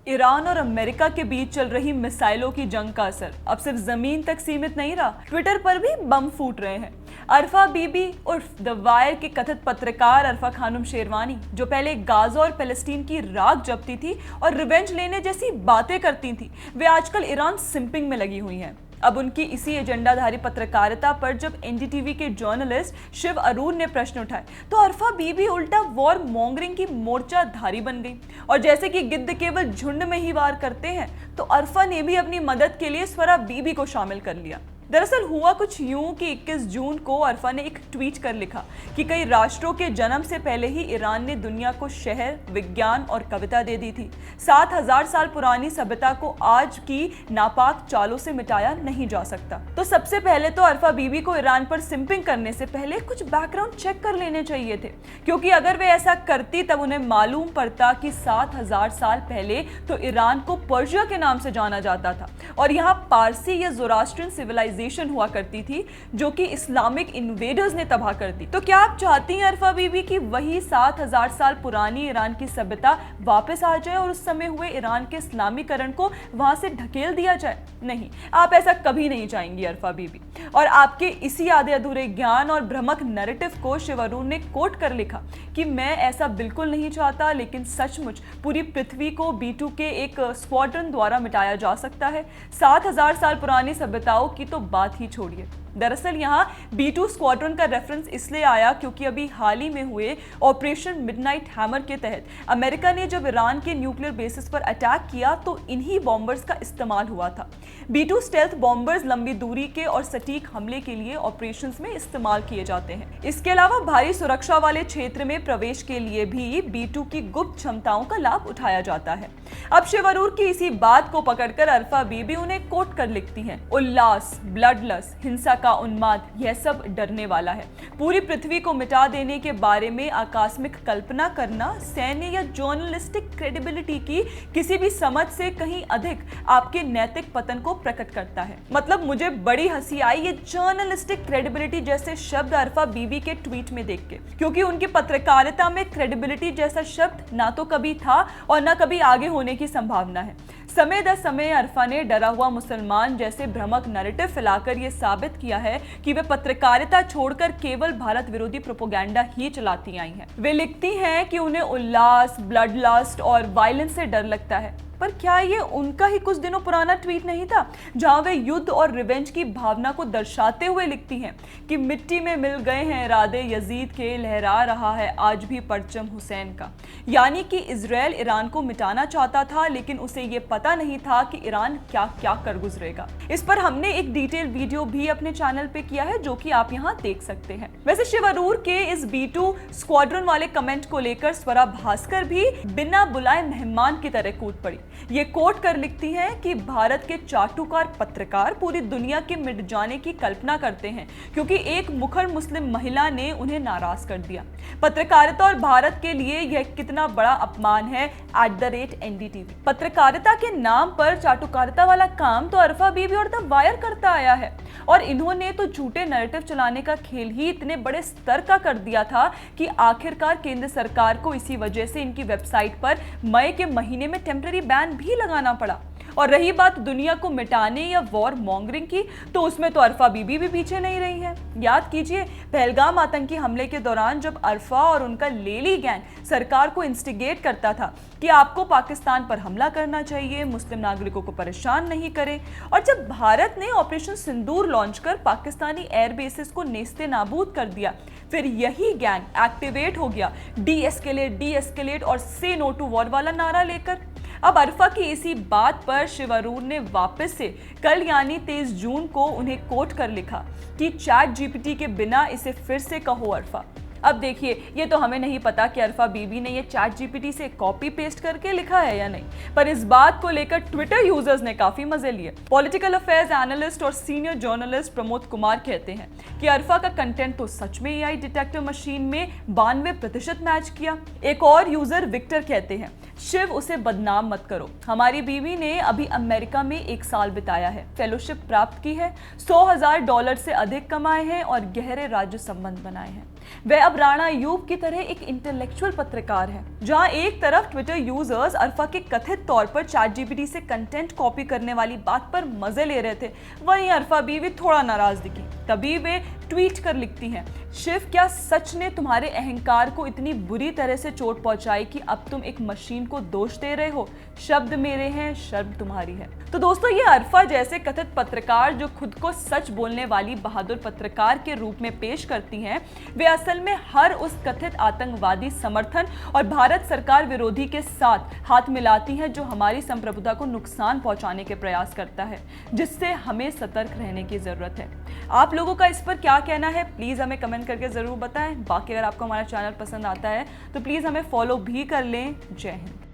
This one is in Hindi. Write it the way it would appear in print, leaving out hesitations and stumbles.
ईरान और अमेरिका के बीच चल रही मिसाइलों की जंग का असर अब सिर्फ जमीन तक सीमित नहीं रहा, ट्विटर पर भी बम फूट रहे हैं। अरफा बीबी उर्फ द वायर के कथित पत्रकार अरफा खानुम शेरवानी, जो पहले गाजा और फिलिस्तीन की राख जपती थी और रिवेंज लेने जैसी बातें करती थी, वे आजकल ईरान सिंपिंग में लगी हुई हैं। अब उनकी इसी एजेंडाधारी पत्रकारिता पर जब एनडीटीवी के जर्नलिस्ट शिव अरूर ने प्रश्न उठाए तो अरफा बीबी उल्टा वॉर मॉन्गरिंग की मोर्चाधारी बन गई। और जैसे कि गिद्ध केवल झुंड में ही वार करते हैं, तो अरफा ने भी अपनी मदद के लिए स्वरा बीबी को शामिल कर लिया। दरअसल हुआ कुछ यूं कि 21 जून को अरफा ने एक ट्वीट कर लिखा कि कई राष्ट्रों के जन्म से पहले ही ईरान ने दुनिया को शहर, विज्ञान और कविता दे दी थी। 7000 साल पुरानी सभ्यता को आज की नापाक चालों से मिटाया नहीं जा सकता। तो सबसे पहले तो अरफा बीबी को ईरान पर सिंपिंग करने से पहले कुछ बैकग्राउंड चेक कर लेने चाहिए थे, क्योंकि अगर वे ऐसा करती तब उन्हें मालूम पड़ता कि 7000 साल पहले तो ईरान को पर्शिया के नाम से जाना जाता था और यहाँ पारसी या ज़ोरास्ट्रियन सिविलाइजेशन हुआ करती थी, जो कि इस्लामिक इन्वेडर्स ने तबाह कर दी। तो क्या आप चाहती हैं अरफा बीबी की वही 7000 साल पुरानी ईरान की सभ्यता वापस आ जाए और उस समय हुए ईरान के इस्लामीकरण को वहां से ढकेल दिया जाए? नहीं, आप ऐसा कभी नहीं चाहेंगी अरफा बीबी। और आपके इसी आधे अधूरे ज्ञान और भ्रमक नैरेटिव को शिव अरूर ने कोट कर लिखा कि मैं ऐसा बिल्कुल नहीं चाहता, लेकिन सचमुच पूरी पृथ्वी को B2 के एक स्क्वाड्रन द्वारा मिटाया जा सकता है। 7000 साल पुरानी सभ्यताओं की तो बात ही छोड़िए। दरअसल यहाँ B2 स्क्वाड्रन का रेफरेंस इसलिए आया क्योंकि अभी हाल ही में हुए ऑपरेशन मिडनाइट हैमर के तहत अमेरिका ने जब ईरान के न्यूक्लियर बेसिस पर अटैक किया तो इन्हीं बॉम्बर्स का इस्तेमाल हुआ था। B2 स्टेल्थ बॉम्बर्स लंबी दूरी के और सटीक हमले के लिए ऑपरेशंस में इस्तेमाल किए जाते हैं। इसके अलावा भारी सुरक्षा वाले क्षेत्र में प्रवेश के लिए भी B2 की गुप्त क्षमताओं का लाभ उठाया जाता है। अब शिव अरूर की इसी बात को पकड़कर अरफा बीबी उन्हें कोट कर लिखती हैं, उल्लास, ब्लडलस्ट, हिंसा का उन्माद, यह सब डरने वाला है। पूरी पृथ्वी को मिटा देने के बारे में आकस्मिक कल्पना करना सैन्य या जर्नलिस्टिक क्रेडिबिलिटी की किसी भी समझ से कहीं अधिक आपके नैतिक पतन को प्रकट करता है। मतलब मुझे बड़ी हंसी आई ये जर्नलिस्टिक क्रेडिबिलिटी जैसे शब्द अरफा बीबी के ट्वीट में देख के, क्योंकि उनकी पत्रकारिता में क्रेडिबिलिटी जैसा शब्द ना तो कभी था और ना कभी आगे होने की संभावना है। समय दर समय अरफा ने डरा हुआ मुसलमान जैसे भ्रमक नैरेटिव फैलाकर यह साबित किया है कि वे पत्रकारिता छोड़कर केवल भारत विरोधी प्रोपेगेंडा ही चलाती आई हैं। वे लिखती हैं कि उन्हें उल्लास, ब्लडलस्ट और वायलेंस से डर लगता है, पर क्या ये उनका ही कुछ दिनों पुराना ट्वीट नहीं था जहां वे युद्ध और रिवेंज की भावना को दर्शाते हुए लिखती हैं कि मिट्टी में मिल गए हैं इरादे यजीद के, लहरा रहा है आज भी परचम हुसैन का। यानी कि इजराइल ईरान को मिटाना चाहता था, लेकिन उसे ये पता नहीं था कि ईरान क्या क्या कर गुजरेगा। इस पर हमने एक डिटेल वीडियो भी अपने चैनल पे किया है, जो कि आप यहाँ देख सकते हैं। वैसे शिव अरूर के इस B2 स्क्वाड्रन वाले कमेंट को लेकर स्वरा भास्कर भी बिना बुलाए मेहमान की तरह कूद पड़ी। ये कोट कर लिखती है कि भारत के चाटुकार पत्रकार पूरी दुनिया के मिट जाने की कल्पना करते हैं क्योंकि एक मुखर मुस्लिम महिला ने उन्हें नाराज कर दिया। पत्रकारिता और भारत के लिए यह कितना बड़ा अपमान है @NDTV। पत्रकारिता के नाम पर चाटुकारिता वाला काम तो अरफा बीबी और द वायर करता आया है, और इन्होंने तो झूठे नैरेटिव चलाने का खेल ही इतने बड़े स्तर का कर दिया था कि आखिरकार केंद्र सरकार को इसी वजह से इनकी वेबसाइट पर मई के महीने में टेम्पररी बैन भी लगाना पड़ा। और रही बात दुनिया को मिटाने या वॉर मॉन्गरिंग की, तो उसमें तो अरफा बीबी भी पीछे नहीं रही है। याद कीजिए पहलगाम आतंकी हमले के दौरान जब अरफा और उनका लेली गैंग सरकार को इंस्टिगेट करता था कि आपको पाकिस्तान पर हमला करना चाहिए, मुस्लिम नागरिकों को परेशान नहीं करें, और जब भारत ने ऑपरेशन सिंदूर लॉन्च कर पाकिस्तानी एयर बेसिस को नेस्ते नाबूद कर दिया, फिर यही गैंग एक्टिवेट हो गया डी एस्केलेट और से नो टू वॉर वाला नारा लेकर। अब अरफा की इसी बात पर शिव अरूर ने वापस से कल यानी 23 जून को उन्हें कोट कर लिखा कि ChatGPT के बिना इसे फिर से कहो अरफा। अब देखिए, ये तो हमें नहीं पता कि अरफा बीबी ने ये ChatGPT से कॉपी पेस्ट करके लिखा है या नहीं, पर इस बात को लेकर ट्विटर यूजर्स ने काफी मजे लिए। पॉलिटिकल अफेयर्स एनालिस्ट और सीनियर जर्नलिस्ट प्रमोद कुमार कहते हैं कि अरफा का कंटेंट तो सच में AI डिटेक्टर मशीन में 92% मैच किया। एक और यूजर विक्टर कहते हैं, शिव उसे बदनाम मत करो, हमारी बीवी ने अभी अमेरिका में 1 साल बिताया है, फेलोशिप प्राप्त की है, $100,000 से अधिक कमाए हैं और गहरे राज्य संबंध बनाए हैं। वह अब राणा अयूब की तरह एक इंटेलेक्चुअल पत्रकार है। जहां एक तरफ ट्विटर यूजर्स अरफा के कथित तौर पर चैटजीपीटी से कंटेंट कॉपी करने वाली बात पर मजे ले रहे थे, वहीं अरफा बीवी थोड़ा नाराज दिखी। तभी वे ट्वीट कर लिखती हैं, शिव क्या सच ने तुम्हारे अहंकार को इतनी बुरी तरह से चोट पहुंचाई कि अब तुम एक मशीन को दोष दे रहे हो? शब्द मेरे हैं, शर्म तुम्हारी है। तो दोस्तों, ये अरफा जैसे कथित पत्रकार जो खुद को सच बोलने वाली बहादुर पत्रकार के रूप में पेश करती हैं, वे असल में हर उस कथित आतंकवादी समर्थन और भारत सरकार विरोधी के साथ हाथ मिलाती हैं जो हमारी संप्रभुता को नुकसान पहुंचाने के प्रयास करता है, जिससे हमें सतर्क रहने की जरूरत है। आप लोगों का इस पर क्या कहना है, प्लीज हमें कमेंट करके जरूर बताएं। बाकी अगर आपको हमारा चैनल पसंद आता है तो प्लीज हमें फॉलो भी कर लें। जय हिंद।